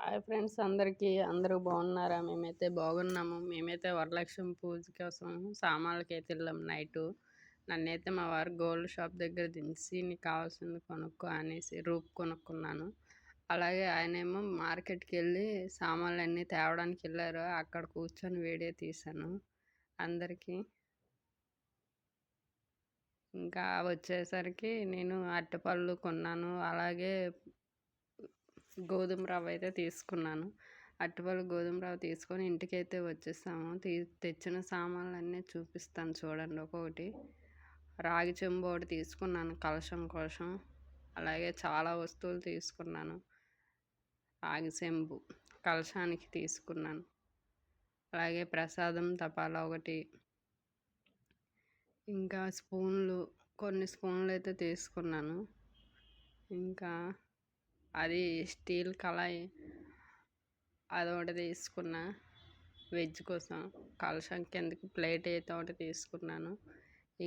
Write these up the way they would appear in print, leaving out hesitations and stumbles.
Hi friends అందరికీ. అందరూ బాగున్నారా? మేమైతే బాగున్నాము. మేమైతే వరలక్ష్మి పూజ కోసం సామాన్లకైతే వెళ్ళాం నైటు. నన్నైతే మా వారు గోల్డ్ షాప్ దగ్గర దించి నీకు కావాల్సింది కొనుక్కో అనేసి రూప్ కొనుక్కున్నాను. అలాగే ఆయనేమో మార్కెట్కి వెళ్ళి సామాన్లన్నీ తేవడానికి వెళ్ళారు. అక్కడ కూర్చొని వీడియో తీశాను అందరికీ. ఇంకా వచ్చేసరికి నేను అరటిపళ్ళు కొన్నాను. అలాగే గోధుమ రవ్వ అయితే తీసుకున్నాను. అరటిపళ్ళు గోధుమ రవ్వ తీసుకొని ఇంటికైతే వచ్చేసాము. తెచ్చిన సామాన్లన్నీ చూపిస్తాను చూడండి ఒక్కొక్కటి. రాగి చెంబు ఒకటి తీసుకున్నాను కలశం కోసం. అలాగే చాలా వస్తువులు తీసుకున్నాను. రాగి చెంబు కలశానికి తీసుకున్నాను. అలాగే ప్రసాదం తపాలా ఒకటి, ఇంకా స్పూన్లు కొన్ని స్పూన్లు అయితే తీసుకున్నాను. ఇంకా అది స్టీల్ కళాయి అదొకటి తీసుకున్నా వెజ్ కోసం. కలశం కిందకి ప్లేట్ అయితే ఒకటి తీసుకున్నాను.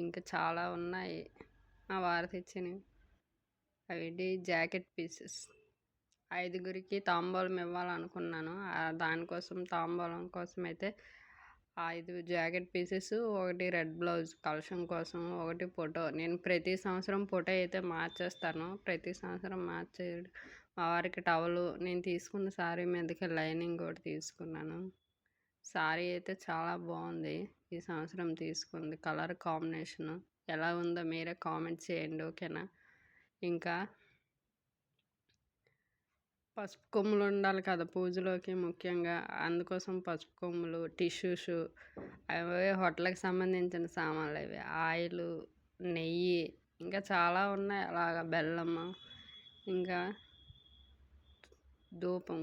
ఇంకా చాలా ఉన్నాయి మా వారు తెచ్చినవి. అవి జాకెట్ పీసెస్. 5గురికి తాంబూలం ఇవ్వాలనుకున్నాను. దానికోసం తాంబూలం కోసం అయితే 5 జాకెట్ పీసెస్, ఒకటి రెడ్ బ్లౌజ్ కలశం కోసం, ఒకటి ఫోటో. నేను ప్రతి సంవత్సరం ఫోటో అయితే మార్చేస్తాను. ప్రతి సంవత్సరం మార్చే మా వారికి టవలు, నేను తీసుకున్న శారీ మీదకి లైనింగ్ కూడా తీసుకున్నాను. శారీ అయితే చాలా బాగుంది. ఈ సంవత్సరం తీసుకుంది. కలర్ కాంబినేషను ఎలా ఉందో మీరే కామెంట్ చేయండి, ఓకేనా? ఇంకా పసుపు కొమ్ములు ఉండాలి కదా పూజలోకి ముఖ్యంగా. అందుకోసం పసుపు కొమ్ములు, టిష్యూస్, అవే హోటల్కి సంబంధించిన సామాన్లు అవి. ఆయిలు, నెయ్యి, ఇంకా చాలా ఉన్నాయి. అలాగా బెల్లము, ఇంకా ధూపం.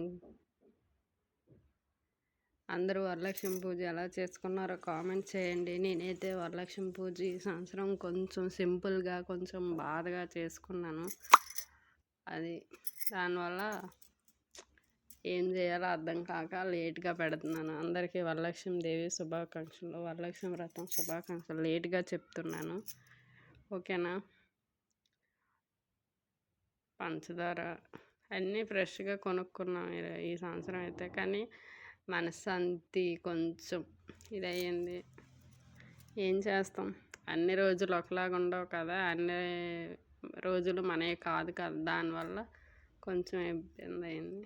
అందరూ వరలక్ష్మి పూజ ఎలా చేసుకున్నారో కామెంట్ చేయండి. నేనైతే వరలక్ష్మి పూజ ఈ సంవత్సరం కొంచెం సింపుల్గా, కొంచెం బాధగా చేసుకున్నాను. అది దానివల్ల ఏం చేయాలో అర్థం కాక లేట్గా పెడుతున్నాను. అందరికీ వరలక్ష్మి దేవి శుభాకాంక్షలు, వరలక్ష్మి వ్రతం శుభాకాంక్షలు. లేట్గా చెప్తున్నాను, ఓకేనా? పంచదార అన్నీ ఫ్రెష్గా కొనుక్కున్నాం ఈ సంవత్సరం అయితే. కానీ మనశ్శాంతి కొంచెం ఇదయ్యింది. ఏం చేస్తాం, అన్ని రోజులు ఒకలాగా ఉండవు కదా. అన్ని రోజులు మనవి కాదు కదా. దానివల్ల కొంచెం ఇబ్బంది అయింది.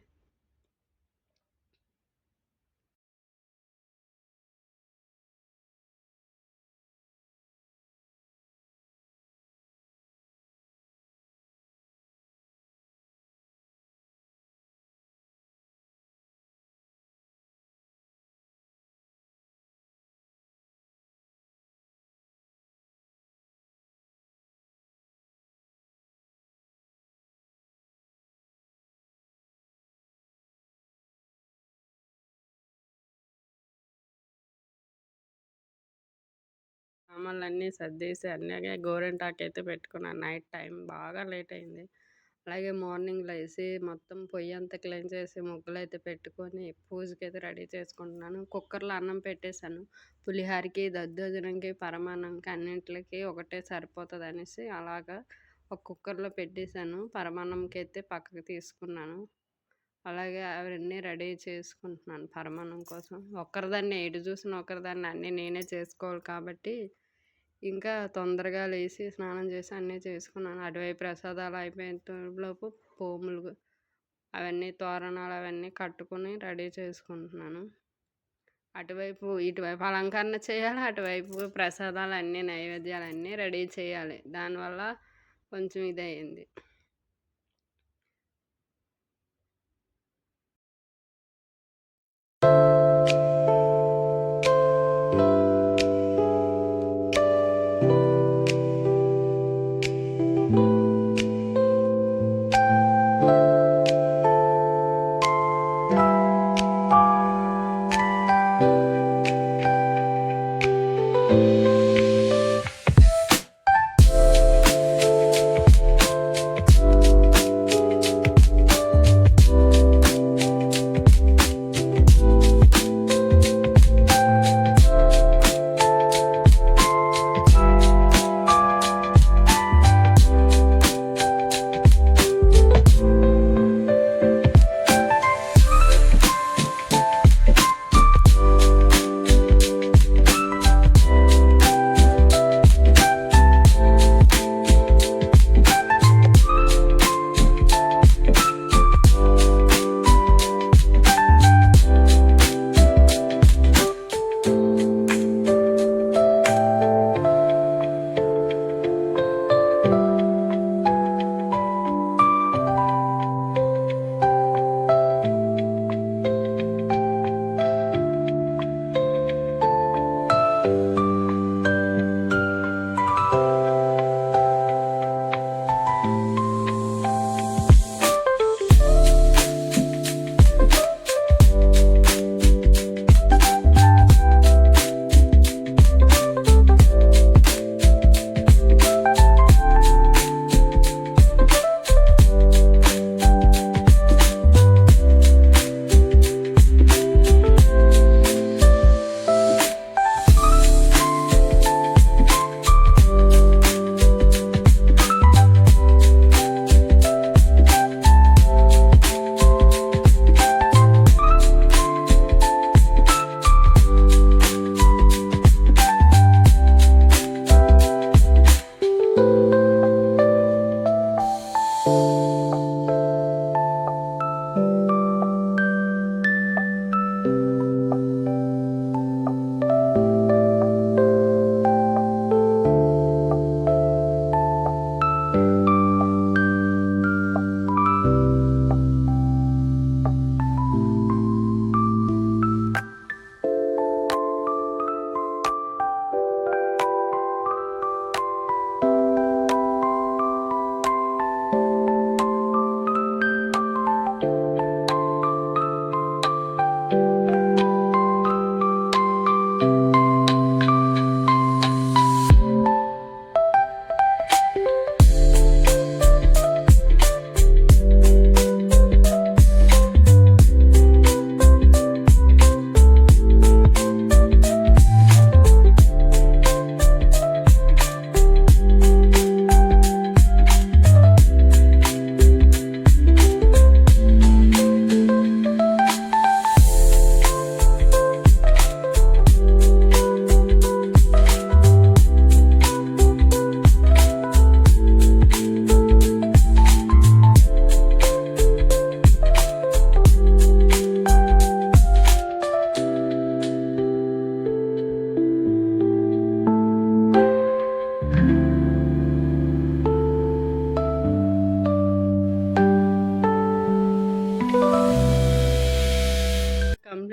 సామాన్లు అన్నీ సర్దేసి అన్నీ గోరింటాకు అయితే పెట్టుకున్నాను. నైట్ టైం బాగా లేట్ అయింది. అలాగే మార్నింగ్ లేసి మొత్తం పొయ్యి అంతా క్లీన్ చేసి ముగ్గులు అయితే పెట్టుకొని పూజకి అయితే రెడీ చేసుకుంటున్నాను. కుక్కర్లో అన్నం పెట్టేశాను. పులిహారకి, దద్దోజనంకి, పరమాన్నంకి అన్నింటికి ఒకటే సరిపోతుంది అనేసి అలాగా ఒక కుక్కర్లో పెట్టేశాను. పరమాన్నంకి అయితే పక్కకు తీసుకున్నాను. అలాగే అవన్నీ రెడీ చేసుకుంటున్నాను పరమాన్నం కోసం. ఒక్కరిదాన్ని ఎటు చూసిన ఒకరిదాన్ని అన్నీ నేనే చేసుకోవాలి కాబట్టి ఇంకా తొందరగా లేచి స్నానం చేసి అన్నీ చేసుకున్నాను. అటువైపు ప్రసాదాలు అయిపోయేలోపు పోములు అవన్నీ, తోరణాలు అవన్నీ కట్టుకుని రెడీ చేసుకుంటున్నాను. ఇటువైపు అలంకరణ చేయాలి, అటువైపు ప్రసాదాలు అన్నీ, నైవేద్యాలు అన్నీ రెడీ చేయాలి. దానివల్ల కొంచెం ఇదయింది.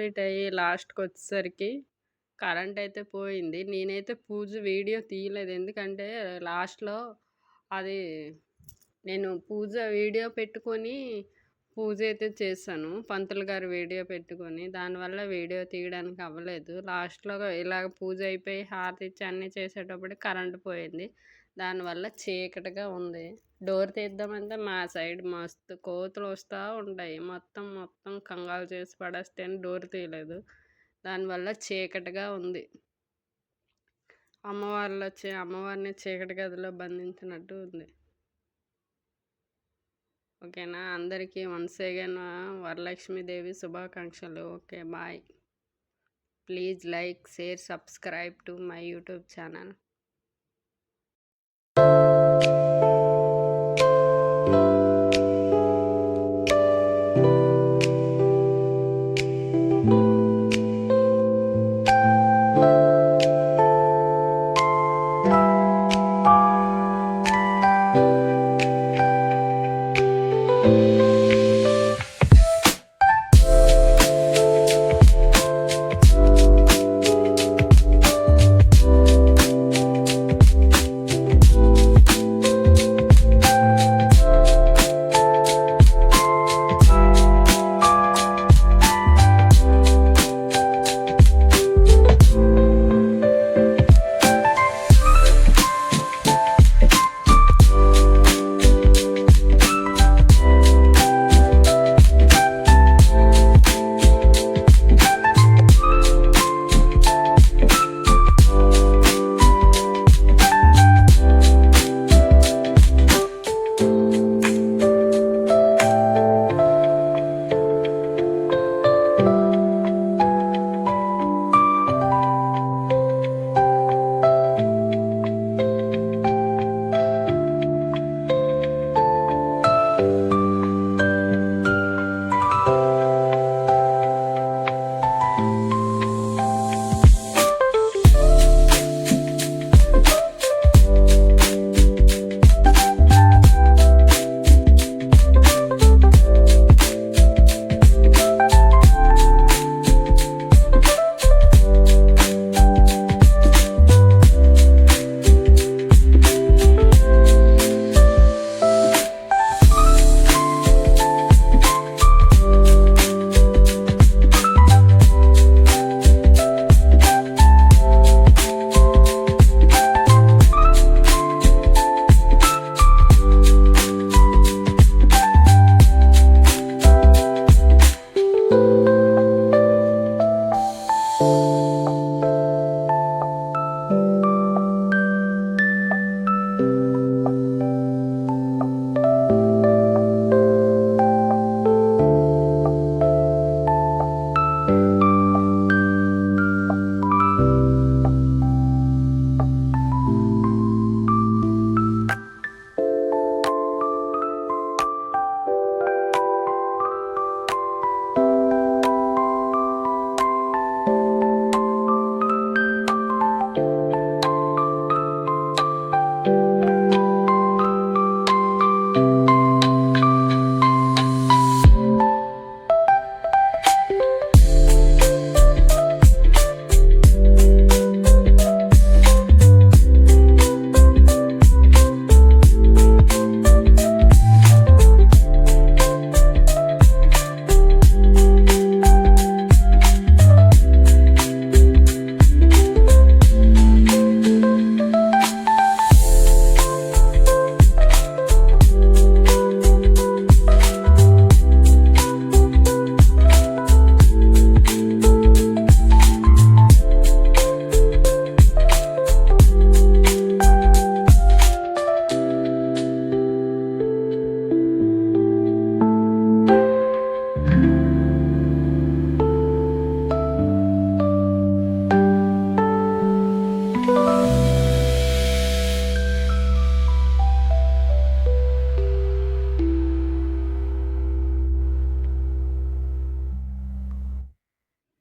కంప్లీట్ అయ్యి లాస్ట్‌కి వచ్చేసరికి కరెంట్ అయితే పోయింది. నేనైతే పూజ వీడియో తీయలేదు. ఎందుకంటే లాస్ట్‌లో అది నేను పూజ వీడియో పెట్టుకొని పూజ అయితే చేశాను. పంతులు గారి వీడియో పెట్టుకొని. దానివల్ల వీడియో తీయడానికి అవ్వలేదు. లాస్ట్‌లో ఇలాగ పూజ అయిపోయి హారతి ఇచ్చి అన్నీ చేసేటప్పటికి కరెంట్ పోయింది. దానివల్ల చీకటిగా ఉంది. డోర్ తీద్దామంటే మా సైడ్ మస్తు కోతులు వస్తా ఉంటాయి. మొత్తం కంగాలు చేసి పడేస్తే అని డోర్ తీయలేదు. దానివల్ల చీకటిగా ఉంది. అమ్మవారిని చీకటి గదిలో బంధించినట్టు ఉంది. ఓకేనా? అందరికీ వన్స్ అగైన్ వరలక్ష్మీదేవి శుభాకాంక్షలు. Okay, bye. Please like, share, subscribe to my YouTube channel.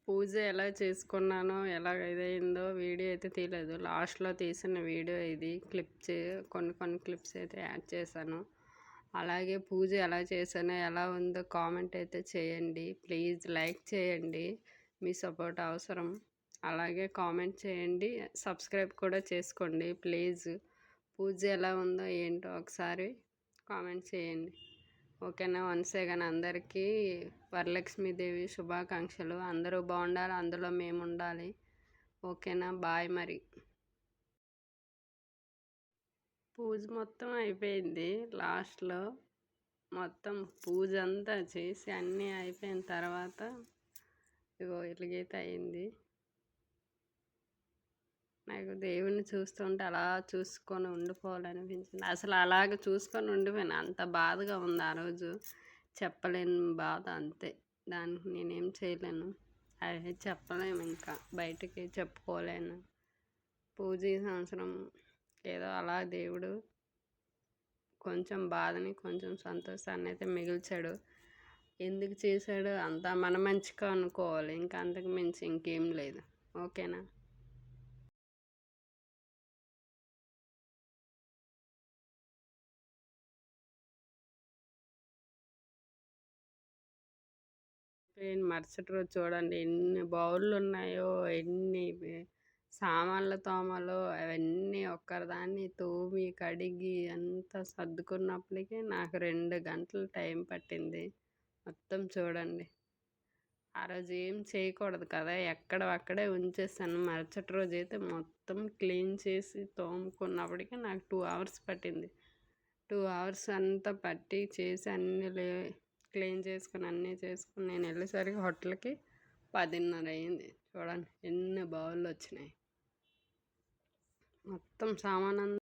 పూజ ఎలా చేసుకున్నానో, ఎలా ఇదయిందో వీడియో అయితే తీయలేదు. లాస్ట్‌లో తీసిన వీడియో ఇది. కొన్ని క్లిప్స్ అయితే యాడ్ చేశాను. అలాగే పూజ ఎలా చేశానో, ఎలా ఉందో కామెంట్ అయితే చేయండి. ప్లీజ్ లైక్ చేయండి. మీ సపోర్ట్ అవసరం. అలాగే కామెంట్ చేయండి, సబ్స్క్రైబ్ కూడా చేసుకోండి ప్లీజ్. పూజ ఎలా ఉందో ఏంటో ఒకసారి కామెంట్ చేయండి. ఓకేనా? వన్స్ అగైన్ అందరికీ వరలక్ష్మీదేవి శుభాకాంక్షలు. అందరూ బాగుండాలి, అందులో మేము ఉండాలి. ఓకేనా? బాయ్ మరి. పూజ మొత్తం అయిపోయింది. లాస్ట్లో మొత్తం పూజ అంతా చేసి అన్నీ అయిపోయిన తర్వాత ఇగో ఇలాగైతే అయింది. నాకు దేవుణ్ణి చూస్తుంటే అలా చూసుకొని ఉండిపోవాలనిపించింది. అసలు అలాగ చూసుకొని ఉండిపోయాను. అంత బాధగా ఉంది ఆ రోజు. చెప్పలేని బాధ అంతే. దానికి నేనేం చేయలేను. అది చెప్పలేము, ఇంకా బయటికి చెప్పుకోలేను. పూజ ఈ సంవత్సరం ఏదో అలా దేవుడు కొంచెం బాధని కొంచెం సంతోషాన్ని అయితే మిగిల్చాడు. ఎందుకు చేశాడు అంతా మన మంచిగా అనుకోవాలి. ఇంకా అంతకు మించి ఇంకేం లేదు. ఓకేనా? మరుసటి రోజు చూడండి ఎన్ని బౌళ్ళు ఉన్నాయో, ఎన్ని సామాన్ల తోమలో అవన్నీ ఒక్కరిదాన్ని తోమి కడిగి అంతా సర్దుకున్నప్పటికీ నాకు 2 గంటలు టైం పట్టింది. మొత్తం చూడండి. ఆ రోజు ఏం చేయకూడదు కదా, ఎక్కడవక్కడే ఉంచేసాను. మరుసటి రోజు అయితే మొత్తం క్లీన్ చేసి తోముకున్నప్పటికీ నాకు 2 అవర్స్ పట్టింది. 2 అవర్స్ అంతా పట్టి చేసి అన్నీ క్లీన్ చేసుకుని అన్నీ చేసుకుని నేను వెళ్ళేసరికి హోటల్కి 10:30 అయింది. చూడండి ఎన్ని బౌళ్ళు వచ్చినాయి. మొత్తం సామాన్